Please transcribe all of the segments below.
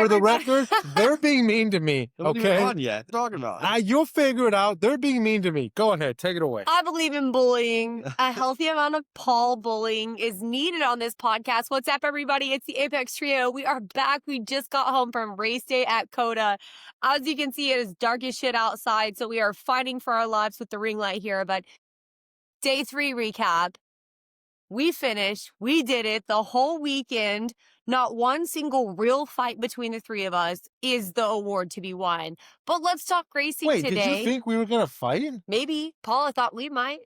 For the record, they're being mean to me. It wasn't even Okay, on yet. What are you talking about? you'll figure it out. They're being mean to me. Go ahead, take it away. I believe in bullying. A healthy amount of Paul bullying is needed on this podcast. What's up, everybody? It's the Apex Trio. We are back. We just got home from race day at COTA. As you can see, it is dark as shit outside, so we are fighting for our lives with the ring light here. But day 3 recap. We finished. We did it the whole weekend. Not one single real fight between the three of us is the award to be won. But let's talk racing Wait, today. did you think we were gonna fight? Maybe. Paul, I thought we might.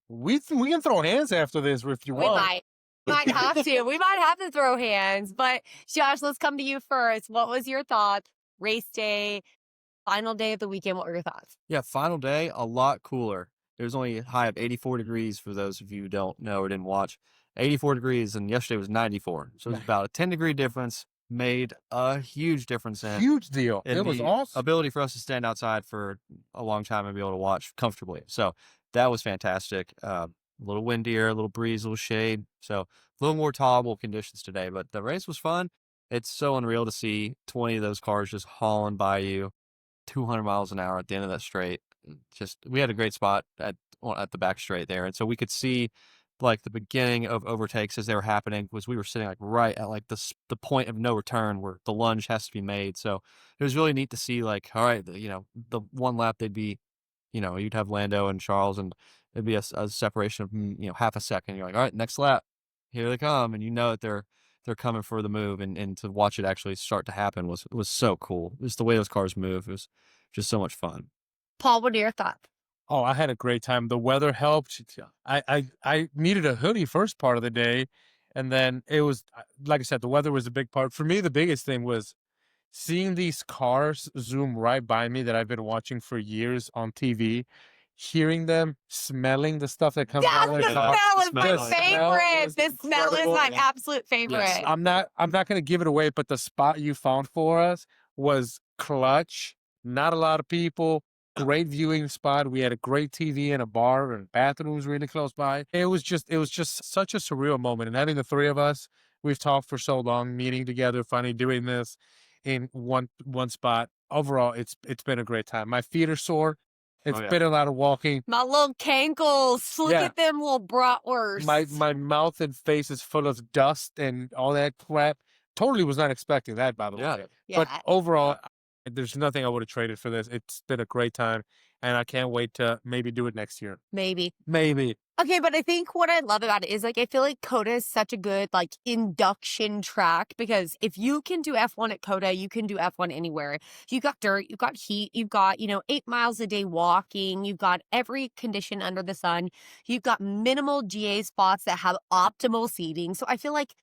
We can throw hands after this if you We want. might have to. We might have to throw hands. But Josh, let's come to you first. What was your thoughts? Race day, final day of the weekend. What were your thoughts? Yeah, final day, a lot cooler. It was only a high of 84 degrees for those of you who don't know or didn't watch. 84 degrees, and yesterday was 94. So it was about a 10-degree difference. Made a huge difference in Huge deal. in It was the awesome. ability for us to stand outside for a long time and be able to watch comfortably. So that was fantastic. A little windier, a little breeze, a little shade. So a little more tolerable conditions today. But the race was fun. It's so unreal to see 20 of those cars just hauling by you 200 miles an hour at the end of that straight. Just we had a great spot at the back straight there, and so we could see like the beginning of overtakes as they were happening, was we were sitting like right at like the point of no return where the lunge has to be made. So it was really neat to see like, all right, the one lap they'd be, you'd have Lando and Charles, and it'd be a separation of half a second. You're like, all right, next lap, here they come, and that they're coming for the move, and to watch it actually start to happen was so cool. Just the way those cars move, it was just so much fun. Paul, what are your thoughts? Oh, I had a great time. The weather helped. I needed a hoodie first part of the day, and then it was like I said, the weather was a big part. For me, the biggest thing was seeing these cars zoom right by me that I've been watching for years on TV, hearing them, smelling the stuff that comes out of The the car. smell is The my smell was favorite. The smell is incredible. my absolute favorite. Yes. I'm not gonna give it away, but the spot you found for us was clutch. Not a lot of people. Great viewing spot. We had a great TV and a bar and bathrooms really close by. It was just such a surreal moment. And having the three of us, we've talked for so long, meeting together, finally doing this in one spot. Overall, it's been a great time. My feet are sore. It's been a lot of walking. My little cankles. Look Yeah. at them little bratwursts. My mouth and face is full of dust and all that crap. Totally was not expecting that, by the way. Yeah. But overall, there's nothing I would have traded for this. It's been a great time, and I can't wait to maybe do it next year. Maybe. Maybe. But I think what I love about it is, like, I feel like COTA is such a good, like, induction track, because if you can do F1 at COTA, you can do F1 anywhere. You've got dirt, you've got heat, you've got, 8 miles a day walking, you've got every condition under the sun, you've got minimal GA spots that have optimal seating. So I feel like,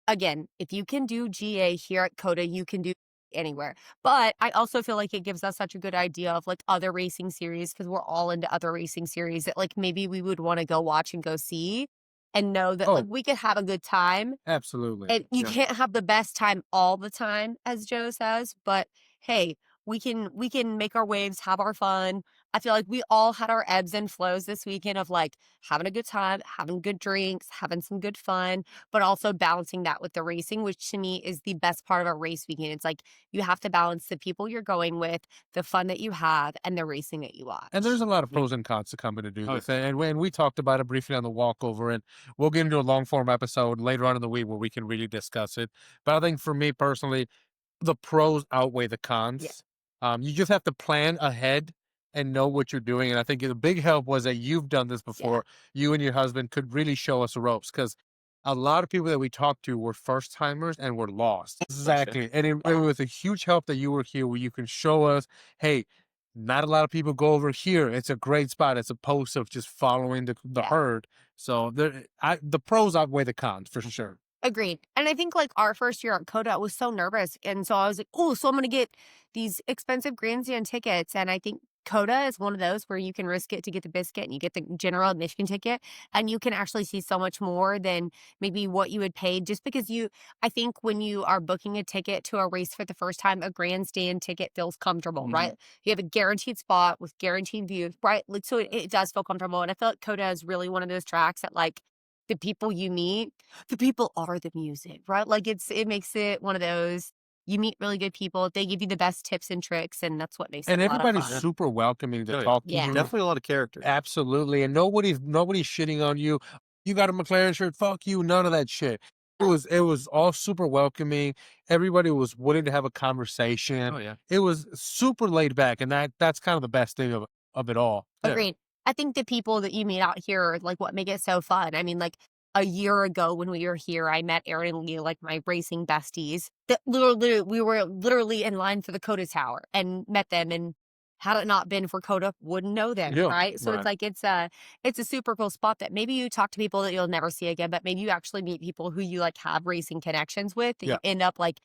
again, if you can do GA here at COTA, you can do anywhere. But I also feel like it gives us such a good idea of like other racing series, because we're all into other racing series that like maybe we would want to go watch and go see, and know that like we could have a good time. Absolutely. And you can't have the best time all the time, as Joe says, but hey, we can make our waves, have our fun. I feel like we all had our ebbs and flows this weekend of like having a good time, having good drinks, having some good fun, but also balancing that with the racing, which to me is the best part of a race weekend. It's like you have to balance the people you're going with, the fun that you have, and the racing that you watch. And there's a lot of pros and cons to coming to do this. And when we talked about it briefly on the walkover, and we'll get into a long form episode later on in the week where we can really discuss it. But I think for me personally, the pros outweigh the cons. Yeah. You just have to plan ahead and know what you're doing. And I think the big help was that you've done this before. Yeah. You and your husband could really show us the ropes, because a lot of people that we talked to were first timers and were lost. Exactly. And it was a huge help that you were here, where you can show us, hey, not a lot of people go over here. It's a great spot as opposed to just following the herd. So the pros outweigh the cons for sure. Agreed. And I think like our first year at COTA, I was so nervous. And so I was like, oh, so I'm going to get these expensive grandstand tickets. And I think COTA is one of those where you can risk it to get the biscuit, and you get the general admission ticket, and you can actually see so much more than maybe what you would pay, just because I think when you are booking a ticket to a race for the first time, a grandstand ticket feels comfortable, right? You have a guaranteed spot with guaranteed views, right? Like, so it does feel comfortable. And I feel like COTA is really one of those tracks that like the people you meet, the people are the music, right? Like it makes it one of those You meet really good people. They give you the best tips and tricks, and that's what makes it And a lot of everybody's fun. super welcoming to Oh, yeah. talk to Yeah. you. Definitely a lot of character. Absolutely. And nobody's shitting on you. You got a McLaren shirt, fuck you, none of that shit. It was all super welcoming. Everybody was willing to have a conversation. Oh, yeah. It was super laid back, and that's kind of the best thing of it all. Yeah. Agreed. I think the people that you meet out here are like what make it so fun. I mean, like a year ago when we were here, I met Aaron and Lee, like my racing besties. That literally, we were literally in line for the COTA Tower and met them. And had it not been for COTA, wouldn't know them, Yeah, right? So right. it's like it's a super cool spot that maybe you talk to people that you'll never see again, but maybe you actually meet people who you like have racing connections with that Yeah. you end up like.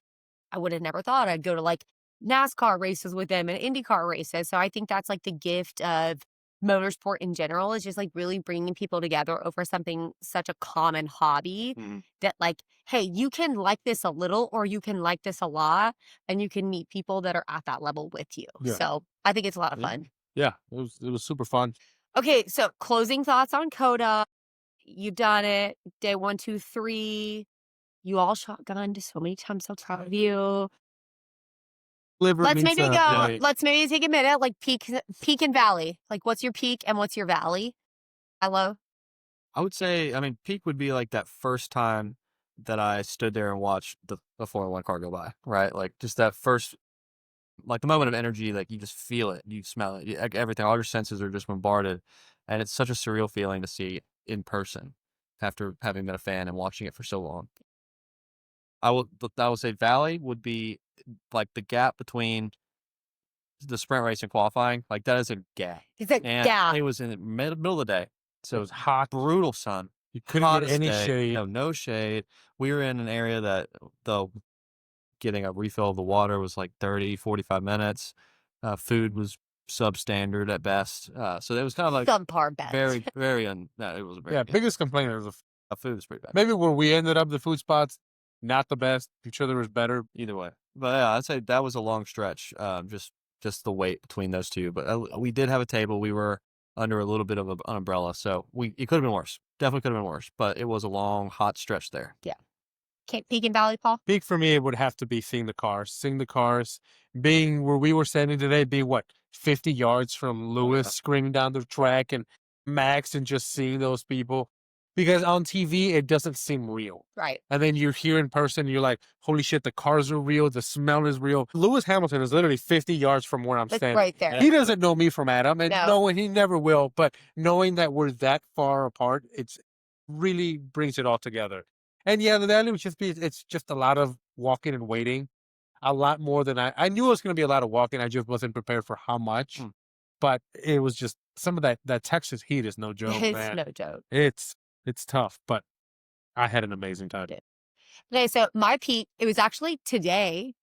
I would have never thought I'd go to like NASCAR races with them and IndyCar races. So I think that's like the gift of motorsport in general is just like really bringing people together over something such a common hobby Mhm. that like, hey, you can like this a little or you can like this a lot and you can meet people that are at that level with you. Yeah. So I think it's a lot of Yeah. fun. Yeah, it was super fun. Okay, so closing thoughts on COTA. You've done it. Day 1, 2, 3. You all shotgunned so many times. So proud of you. Liver Let's meets maybe a go. like, Let's maybe take a minute. Like peak and valley. Like, what's your peak and what's your valley? Hello. I would say, I mean, peak would be like that first time that I stood there and watched the Formula One car go by, right? Like just that first, like the moment of energy, like you just feel it, you smell it, like everything, all your senses are just bombarded. And it's such a surreal feeling to see in person after having been a fan and watching it for so long. I would say Valley would be like the gap between the sprint race and qualifying. Like that is a gap. It's like, And yeah. it was in the middle of the day. So it it was was hot. brutal sun. You couldn't get Hottest any day, shade. no shade. We were in an area that the getting a refill of the water was like 30, 45 minutes. Food was substandard at best. So it was kind of like Subpar best. very, very, no, it was very, Yeah, biggest complaint was food was pretty bad. maybe where we ended up, the food spots, not the best. Each other was better. Either way. But yeah, I'd say that was a long stretch. Just the wait between those two. But we did have a table. We were under a little bit of an umbrella. So it could have been worse. Definitely could have been worse. But it was a long, hot stretch there. Peak and valley, Paul. Peak for me, it would have to be seeing the cars, being where we were standing today, being what, 50 yards from Lewis, yeah. screaming down the track, and Max, and just seeing those people. Because on TV, it doesn't seem real. Right. And then you're here in person, and you're like, holy shit, the cars are real, the smell is real. Lewis Hamilton is literally 50 yards from where I'm Like standing. right there. He doesn't know me from Adam, and No. no, and he never will. But knowing that we're that far apart, it's really brings it all together. And yeah, the valley would just be, it's just a lot of walking and waiting, a lot more than I knew it was going to be a lot of walking. I just wasn't prepared for how much. Mm. But it was just some of that Texas heat is no joke, It's man. no joke. It's tough, but I had an amazing time. Okay, so my peak, it was actually today.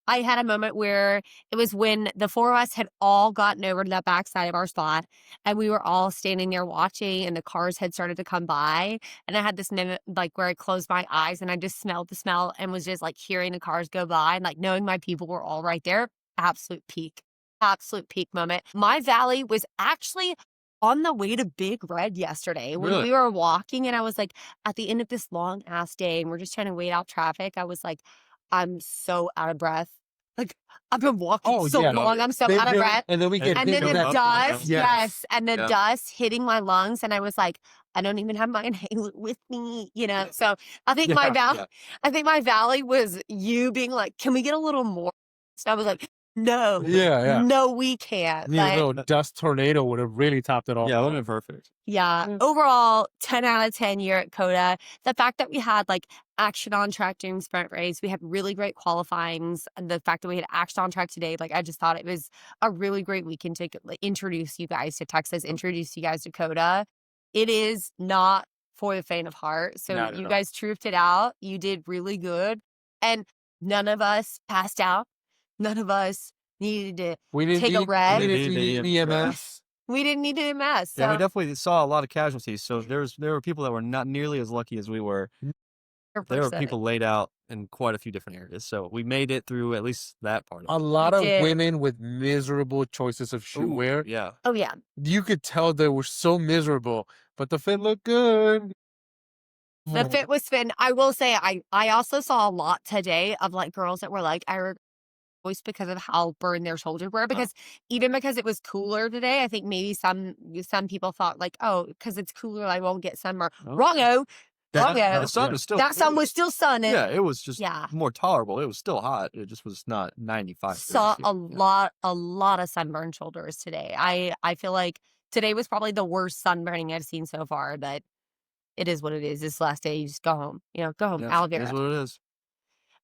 I had a moment where it was when the four of us had all gotten over to that backside of our spot and we were all standing there watching and the cars had started to come by. And I had this minute like where I closed my eyes and I just smelled the smell and was just like hearing the cars go by and like knowing my people were all right there. Absolute peak. Absolute peak moment. My valley was actually on the way to Big Red yesterday when Really? we were walking and I was like at the end of this long ass day and we're just trying to wait out traffic. I was like, I'm so out of breath. Like I've been walking so yeah. long. I'm so They out of do, breath. and then we get And hit then with the that. dust, Yes. yes. And the Yeah. dust hitting my lungs. And I was like, I don't even have my inhaler with me, you know? So I think my valley, Yeah. I think my valley was you being like, can we get a little more? So I was like, no, Yeah. no, we can't. Yeah, But little dust tornado would have really topped it all. Yeah, it would have been perfect. yeah, Yeah. overall, 10 out of 10 year at COTA. The fact that we had like action on track during sprint race, we had really great qualifyings. And the fact that we had action on track today, like I just thought it was a really great weekend to like, introduce you guys to Texas, introduce you guys to COTA. It is not for the faint of heart. So Not at you all. guys trooped it out. You did really good. And none of us passed out. None of us needed to We didn't take a need, red. we We didn't didn't need need EMS. We didn't need an MS. So Yeah, we definitely saw a lot of casualties. So there were people that were not nearly as lucky as we were. There were 100%. people laid out in quite a few different areas. So we made it through at least that part A of it. lot We of did. women with miserable choices of shoe Ooh, wear. yeah. Oh, yeah. You could tell they were so miserable, but the fit looked good. The fit was fin. I will say, I also saw a lot today of like girls that were like, I regret voice because of how burned their shoulders were. Because even because it was cooler today, I think maybe some people thought like, oh, because it's cooler, I won't get sunburn. Oh. Wrongo. The Wrongo. sun was still. That sun was still sunning. Yeah, it was just Yeah. more tolerable. It was still hot. It just was not 95 Saw degrees. a lot of sunburned shoulders today. I feel like today was probably the worst sunburning I've seen so far, but it is what it is. This last day, you just go home. Go home. Yes, Aloe it vera. is what it is.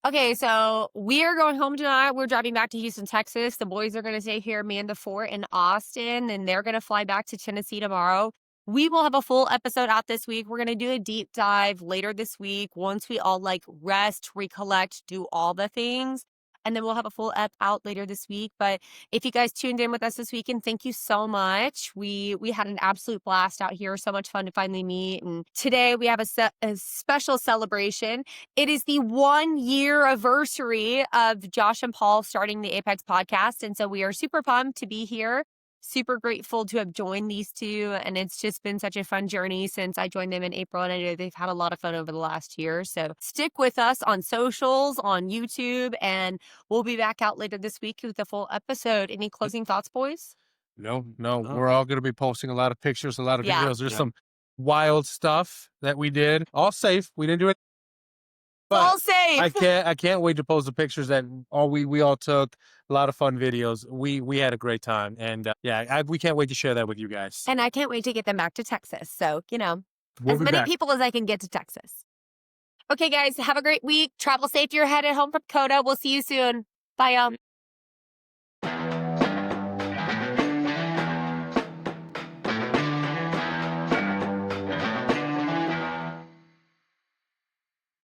Okay, so we are going home tonight. We're driving back to Houston, Texas. The boys are going to stay here, Amanda Fort in Austin, and they're going to fly back to Tennessee tomorrow. We will have a full episode out this week. We're going to do a deep dive later this week once we all like rest, recollect, do all the things. And then we'll have a full ep out later this week. But if you guys tuned in with us this weekend, thank you so much. We had an absolute blast out here. So much fun to finally meet. And today we have a special celebration. It is the 1 year anniversary of Josh and Paul starting the Apex podcast. And so we are super pumped to be here. Super grateful to have joined these two. And it's just been such a fun journey since I joined them in April. And I know they've had a lot of fun over the last year. So stick with us on socials, on YouTube, and we'll be back out later this week with the full episode. Any closing thoughts, boys? No, Oh. we're all going to be posting a lot of pictures, a lot of Yeah. videos. There's some wild stuff that we did. All safe. We didn't do it. All But safe. I can't wait to post the pictures that we all took. A lot of fun videos. We had a great time, and we can't wait to share that with you guys. And I can't wait to get them back to Texas. So, We'll as be many back. people as I can get to Texas. Okay, guys, have a great week. Travel safe. You're headed home from COTA. We'll see you soon. Bye, y'all.